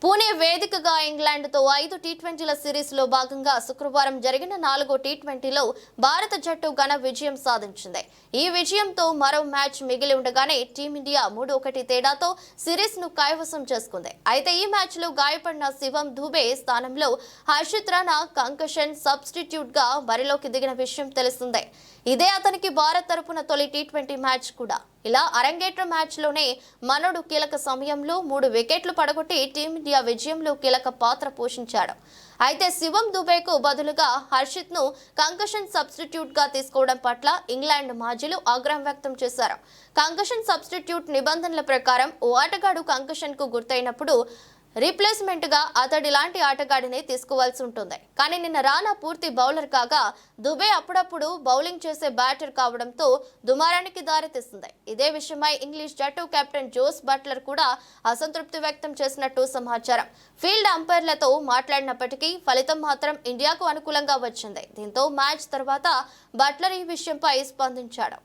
పూణే వేదికగా ఇంగ్లాండ్తో 5 టీ20ల సిరీస్లో భాగంగా శుక్రవారం జరిగిన 4వ టీ20లో భారత జట్టు ఘన విజయం సాధించింది. ఈ విజయంతో మరో మ్యాచ్ మిగిలి ఉండగానే టీమిండియా 3-1 తేడాతో సిరీస్ను కైవసం చేసుకుంది. అయితే ఈ మ్యాచ్లో గాయపడిన శివం దుబే స్థానంలో హర్షిత్ రాణా కంకషన్ సబ్స్టిట్యూట్గా బరిలోకి దిగిన విషయం తెలుస్తుంది. ఇదే అతనికి భారత్ తరపున తొలి టీ20 మ్యాచ్ కూడా. ఇలా అరంగేట్ర మ్యాచ్లోనే మనోడు కీలక సమయంలో 3 వికెట్లు పడగొట్టి టీమిండియా విజయంలో కీలక పాత్ర పోషించాడు. అయితే శివం దుబేకు బదులుగా హర్షిత్ను కంకషన్ సబ్స్టిట్యూట్గా తీసుకోవడం పట్ల ఇంగ్లాండ్ మాజీలు ఆగ్రహం వ్యక్తం చేశారు. కంకషన్ సబ్స్టిట్యూట్ నిబంధనల ప్రకారం ఓ ఆటగాడు కంకషన్కు గురైనప్పుడు రీప్లేస్మెంట్ గా అతడిలాంటి ఆటగాడిని తీసుకోవాల్సి ఉంటుంది. కానీ నిన్న రాణా పూర్తి బౌలర్ కాగా దుబే అప్పుడప్పుడు బౌలింగ్ చేసే బ్యాటర్ కావడంతో దుమారానికి దారితీస్తుంది. ఇదే విషయమై ఇంగ్లీష్ జట్టు కెప్టెన్ జోస్ బట్లర్ కూడా అసంతృప్తి వ్యక్తం చేసినట్టు సమాచారం. ఫీల్డ్ అంపైర్లతో మాట్లాడినప్పటికీ ఫలితం మాత్రం ఇండియాకు అనుకూలంగా వచ్చింది. దీంతో మ్యాచ్ తర్వాత బట్లర్ ఈ విషయంపై స్పందించాడు.